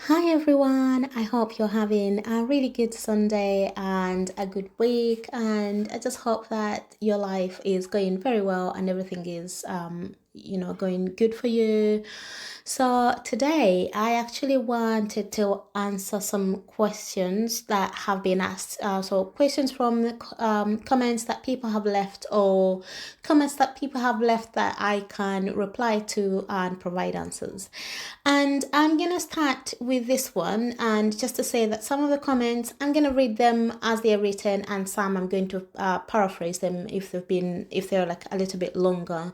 Hi everyone, I hope you're having a really good Sunday and a good week, and I just hope that your life is going very well and everything is going good for you. So today I actually wanted to answer some questions that have been asked. So questions from the comments that people have left, or comments that people have left that I can reply to and provide answers. And I'm gonna start with this one, and just to say that some of the comments I'm gonna read them as they're written, and some I'm going to paraphrase them if they're like a little bit longer.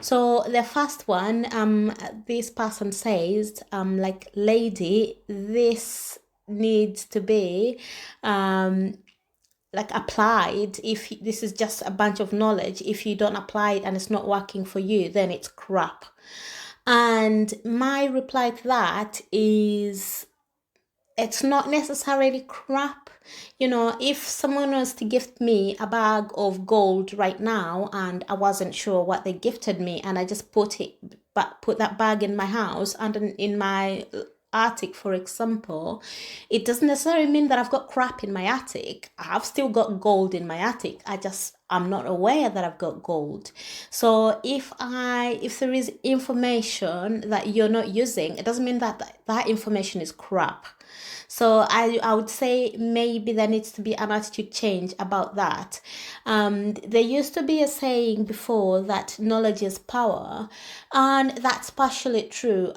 So the first one, this person says, like, lady, this needs to be like applied. If this is just a bunch of knowledge, if you don't apply it and it's not working for you, then it's crap. And my reply to that is, it's not necessarily crap. If someone was to gift me a bag of gold right now and I wasn't sure what they gifted me, and I just put that bag in my house and in my attic, for example, it doesn't necessarily mean that I've got crap in my attic. I've still got gold in my attic. I'm not aware that I've got gold. So if there is information that you're not using, it doesn't mean that information is crap. So I would say maybe there needs to be an attitude change about that. There used to be a saying before that knowledge is power, and that's partially true.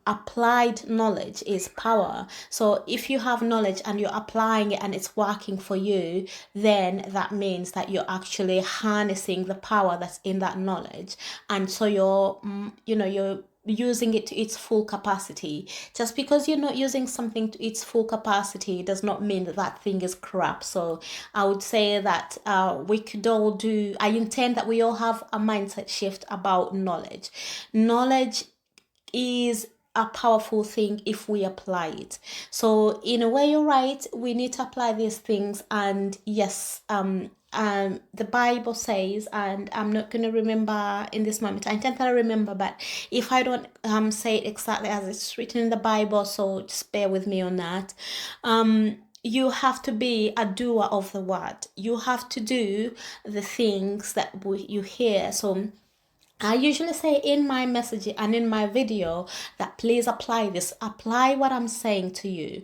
Applied knowledge is power. So if you have knowledge and you're applying it and it's working for you, then that means that you're actually harnessing the power that's in that knowledge, and so you're using it to its full capacity. Just because you're not using something to its full capacity does not mean that that thing is crap. So I would say that we could all do, I intend that we all have a mindset shift about knowledge. Knowledge is a powerful thing if we apply it. So in a way, you're right, we need to apply these things. And yes, the Bible says, and I'm not going to remember in this moment, I intend that I remember, but if I don't say it exactly as it's written in the Bible, so just bear with me on that. You have to be a doer of the word. You have to do the things that you hear. So I usually say in my message and in my video that please apply this, apply what I'm saying to you.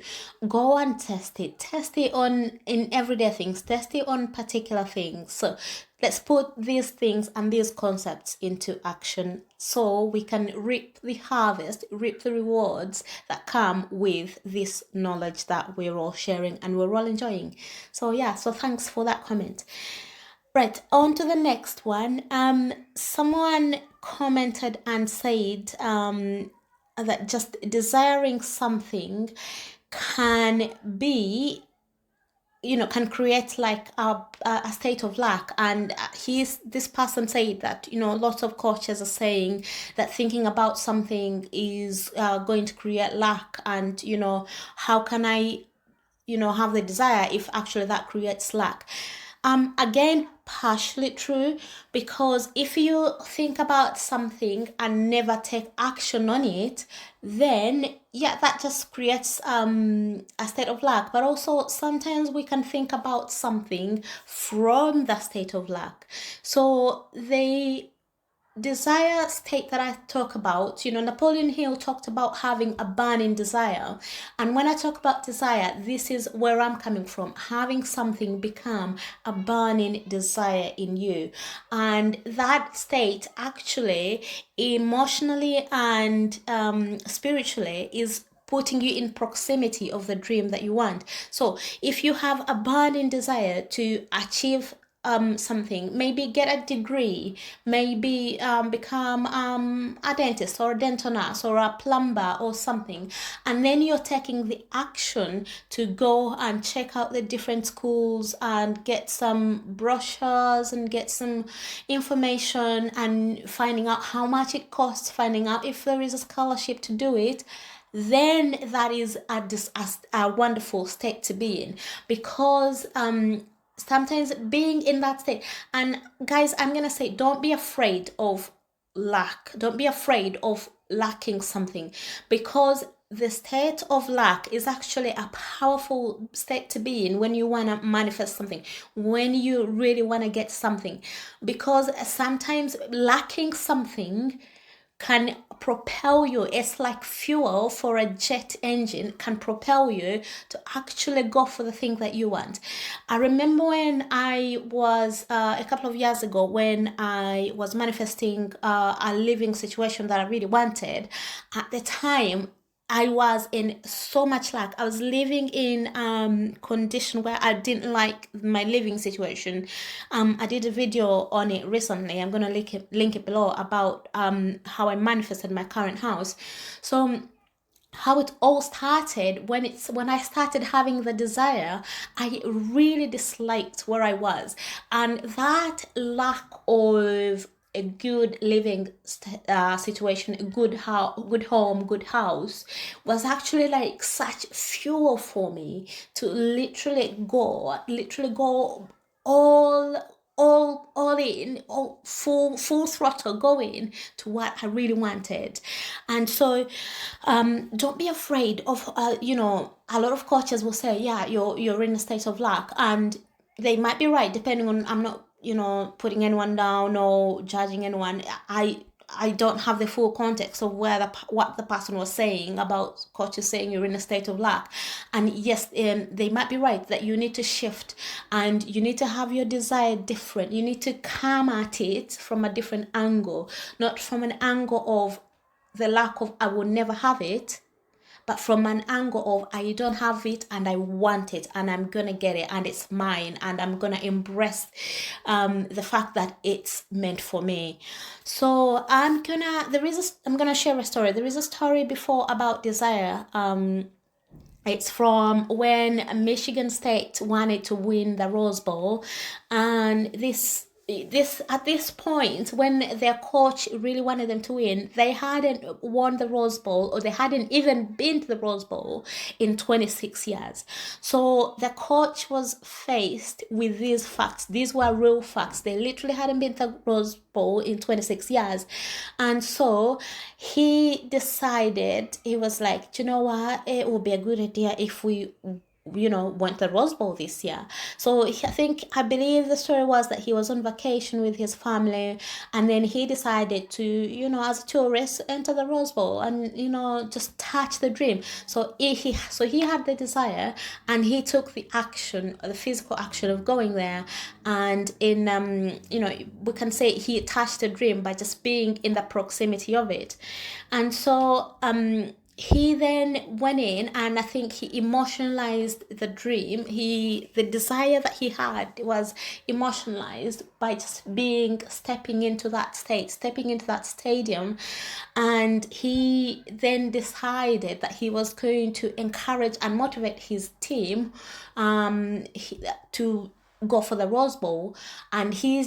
Go and test it on in everyday things, test it on particular things. So let's put these things and these concepts into action so we can reap the harvest, reap the rewards that come with this knowledge that we're all sharing and we're all enjoying. So yeah, so thanks for that comment. Right, on to the next one. Someone commented and said that just desiring something can be, can create like a state of lack. And this person said that, lots of coaches are saying that thinking about something is going to create lack. And, how can I, have the desire if actually that creates lack? Again, partially true, because if you think about something and never take action on it, then yeah, that just creates a state of lack. But also sometimes we can think about something from the state of lack. So they desire state that I talk about, Napoleon Hill talked about having a burning desire. And when I talk about desire, this is where I'm coming from, having something become a burning desire in you. And that state actually emotionally and spiritually is putting you in proximity of the dream that you want. So if you have a burning desire to achieve something, maybe get a degree, maybe become a dentist or a dental nurse or a plumber or something, and then you're taking the action to go and check out the different schools and get some brochures and get some information and finding out how much it costs, finding out if there is a scholarship to do it, then that is a wonderful state to be in. Because sometimes being in that state, and guys, I'm gonna say, don't be afraid of lack, don't be afraid of lacking something, because the state of lack is actually a powerful state to be in when you want to manifest something, when you really want to get something, because sometimes lacking something can propel you. It's like fuel for a jet engine, can propel you to actually go for the thing that you want. I remember when I was a couple of years ago, when I was manifesting a living situation that I really wanted. At the time, I was in so much lack. I was living in condition where I didn't like my living situation. I did a video on it recently. I'm gonna link it below, about how I manifested my current house. So how it all started, when I started having the desire, I really disliked where I was, and that lack of a good living situation, a good home, good house, was actually like such fuel for me to literally go all in, all full throttle going to what I really wanted. And so don't be afraid of a lot of coaches will say, yeah, you're in a state of lack, and they might be right, depending on, I'm not putting anyone down or judging anyone. I don't have the full context of what the person was saying about coaches saying you're in a state of lack. And yes, they might be right that you need to shift, and you need to have your desire different. You need to come at it from a different angle, not from an angle of the lack of I will never have it, but from an angle of I don't have it and I want it, and I'm gonna get it, and it's mine, and I'm gonna embrace the fact that it's meant for me. So I'm gonna share a story. There is a story before about desire. It's from when Michigan State wanted to win the Rose Bowl, and this at this point, when their coach really wanted them to win, they hadn't won the Rose Bowl, or they hadn't even been to the Rose Bowl in 26 years. So the coach was faced with these facts. These were real facts. They literally hadn't been to the Rose Bowl in 26 years. And so he decided, he was like, do you know what, it would be a good idea if we went to the Rose Bowl this year. So I believe the story was that he was on vacation with his family, and then he decided to, as a tourist, enter the Rose Bowl and, just touch the dream. So he had the desire, and he took the physical action of going there. And we can say he touched the dream by just being in the proximity of it. And so, he then went in, and I think he emotionalized the dream. The desire that he had was emotionalized by just stepping into that stadium. And he then decided that he was going to encourage and motivate his team to go for the Rose Bowl. And he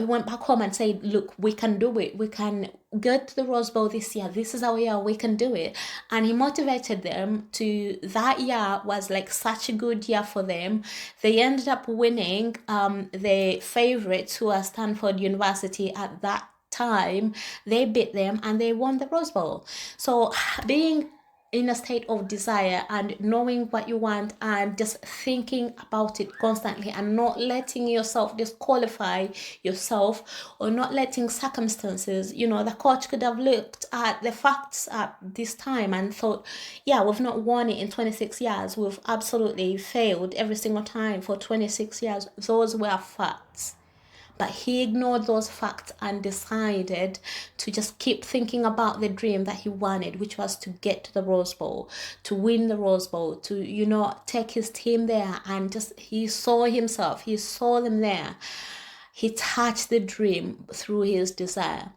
went back home and said, look, we can do it. We can get to the Rose Bowl this year. This is our year. We can do it. And he motivated them to, that year was like such a good year for them. They ended up winning the favorites, who are Stanford University at that time. They beat them and they won the Rose Bowl. So being in a state of desire and knowing what you want, and just thinking about it constantly, and not letting yourself disqualify yourself, or not letting circumstances, the coach could have looked at the facts at this time and thought, yeah, we've not won it in 26 years. We've absolutely failed every single time for 26 years. Those were facts. But he ignored those facts and decided to just keep thinking about the dream that he wanted, which was to get to the Rose Bowl, to win the Rose Bowl, to, take his team there. And he saw himself, he saw them there. He touched the dream through his desire.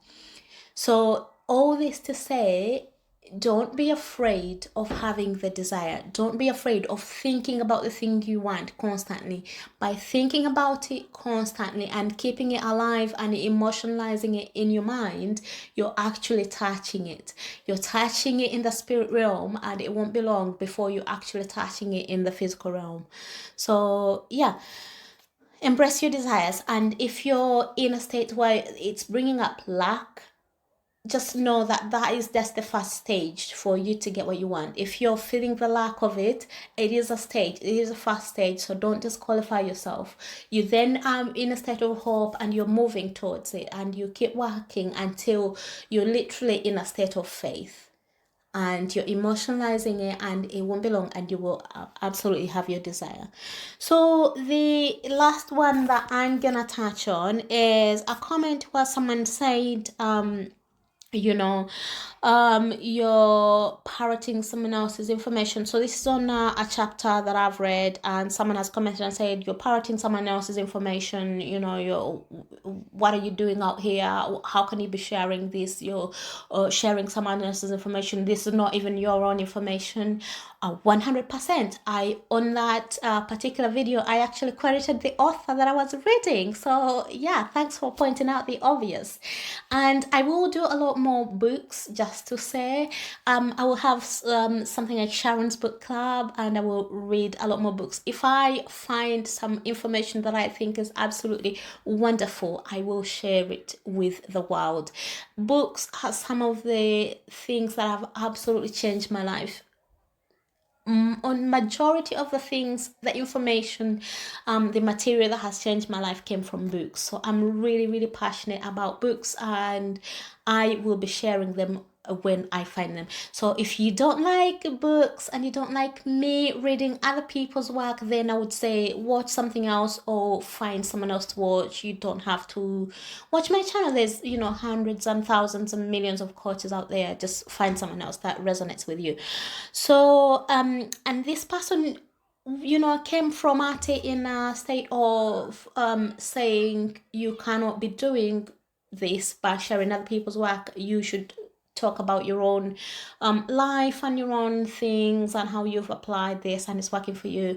So all this to say, don't be afraid of having the desire. Don't be afraid of thinking about the thing you want constantly. By thinking about it constantly and keeping it alive and emotionalizing it in your mind, you're actually touching it. You're touching it in the spirit realm, and it won't be long before you're actually touching it in the physical realm. So yeah, embrace your desires. And if you're in a state where it's bringing up lack, just know that that is just the first stage for you to get what you want. If you're feeling the lack of it, it is a stage, it is a first stage. So don't disqualify yourself. You then in a state of hope, and you're moving towards it, and you keep working until you're literally in a state of faith, and you're emotionalizing it, and it won't be long, and you will absolutely have your desire. So the last one that I'm gonna touch on is a comment where someone said, you're parroting someone else's information. So this is on a chapter that I've read, and someone has commented and said, you're parroting someone else's information. What are you doing out here? How can you be sharing this? You're sharing someone else's information. This is not even your own information. 100%. On that particular video, I actually credited the author that I was reading. So yeah, thanks for pointing out the obvious. And I will do a lot more books, just to say. I will have something like Sharon's book club, and I will read a lot more books. If I find some information that I think is absolutely wonderful, I will share it with the world. Books are some of the things that have absolutely changed my life. On majority of the things, the information, the material that has changed my life came from books. So I'm really, really passionate about books, and I will be sharing them when I find them. So if you don't like books and you don't like me reading other people's work, then I would say watch something else or find someone else to watch. You don't have to watch my channel. There's hundreds and thousands and millions of coaches out there. Just find someone else that resonates with you. So and this person came from Ate in a state of saying you cannot be doing this by sharing other people's work. You should talk about your own life and your own things and how you've applied this and it's working for you.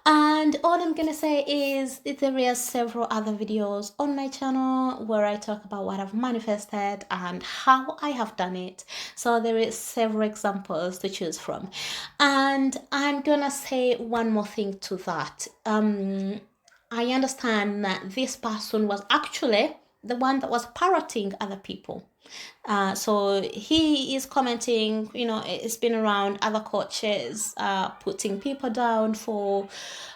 And all I'm gonna say is there are several other videos on my channel where I talk about what I've manifested and how I have done it. So there is several examples to choose from. And I'm gonna say one more thing to that. I understand that this person was actually the one that was parroting other people. So he is commenting, it's been around other coaches, putting people down for,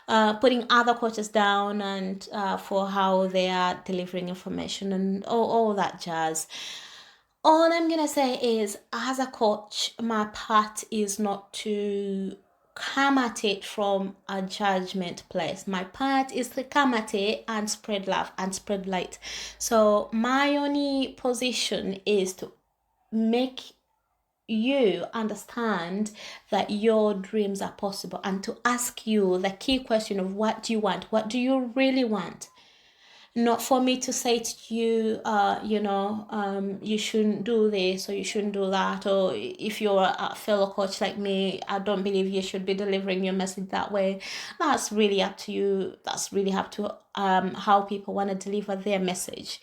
putting other coaches down, and for how they are delivering information and all that jazz. All I'm gonna say is, as a coach, my part is not to come at it from a judgment place. My part is to come at it and spread love and spread light. So my only position is to make you understand that your dreams are possible, and to ask you the key question of what do you want? What do you really want? Not for me to say to you, you shouldn't do this or you shouldn't do that, or if you're a fellow coach like me, I don't believe you should be delivering your message that way. That's really up to you. That's really up to how people want to deliver their message.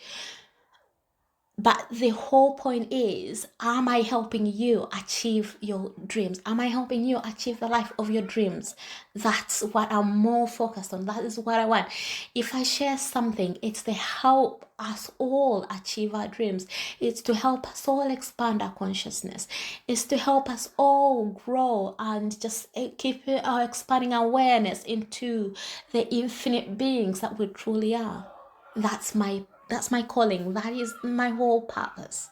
But the whole point is, am I helping you achieve your dreams? Am I helping you achieve the life of your dreams? That's what I'm more focused on. That is what I want. If I share something, it's to help us all achieve our dreams. It's to help us all expand our consciousness. It's to help us all grow and just keep expanding awareness into the infinite beings that we truly are. That's my calling. That is my whole purpose,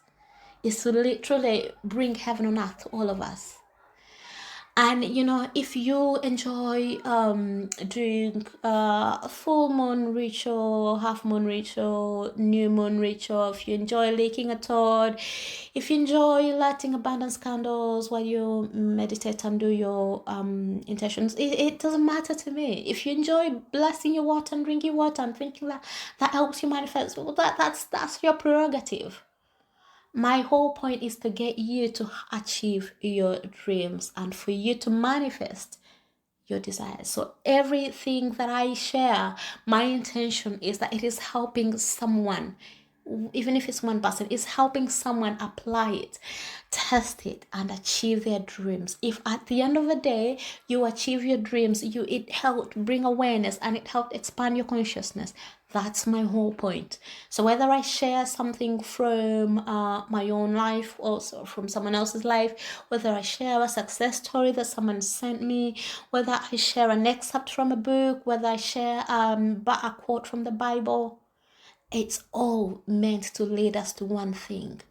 is to literally bring heaven on earth to all of us. And if you enjoy doing full moon ritual, half moon ritual, new moon ritual, if you enjoy licking a toad, if you enjoy lighting abundance candles while you meditate and do your intentions, it doesn't matter to me. If you enjoy blessing your water and drinking water and thinking that helps you manifest, well, that's your prerogative. My whole point is to get you to achieve your dreams and for you to manifest your desires. So everything that I share, my intention is that it is helping someone even if it's one person, is helping someone apply it, test it, and achieve their dreams. If at the end of the day you achieve your dreams, it helped bring awareness and it helped expand your consciousness. That's my whole point. So whether I share something from my own life or from someone else's life, whether I share a success story that someone sent me, whether I share an excerpt from a book, whether I share a quote from the Bible, it's all meant to lead us to one thing: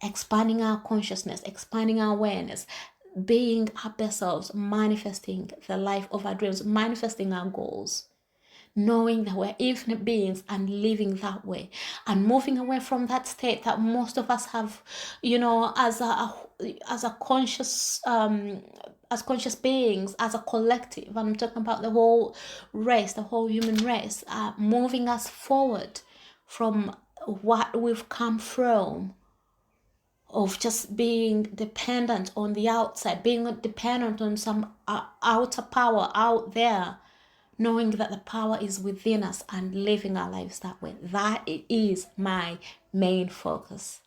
expanding our consciousness, expanding our awareness, being our best selves, manifesting the life of our dreams, manifesting our goals, knowing that we're infinite beings and living that way, and moving away from that state that most of us have, as a conscious as conscious beings, as a collective. I'm talking about the whole race, the whole human race, moving us forward from what we've come from, of just being dependent on the outside, being dependent on some outer power out there, knowing that the power is within us and living our lives that way. That is my main focus.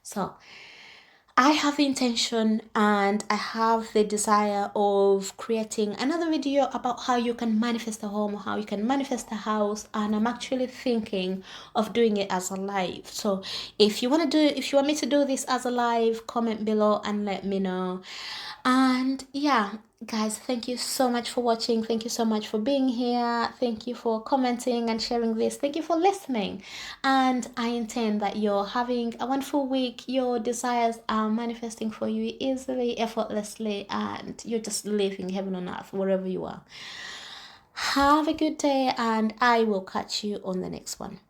So I have the intention and I have the desire of creating another video about how you can manifest a home, how you can manifest a house, and I'm actually thinking of doing it as a live. So if you want me to do this as a live, comment below and let me know. And yeah, guys, thank you so much for watching. Thank you so much for being here. Thank you for commenting and sharing this. Thank you for listening. And I intend that you're having a wonderful week. Your desires are manifesting for you easily, effortlessly, and you're just living heaven on earth wherever you are. Have a good day, and I will catch you on the next one.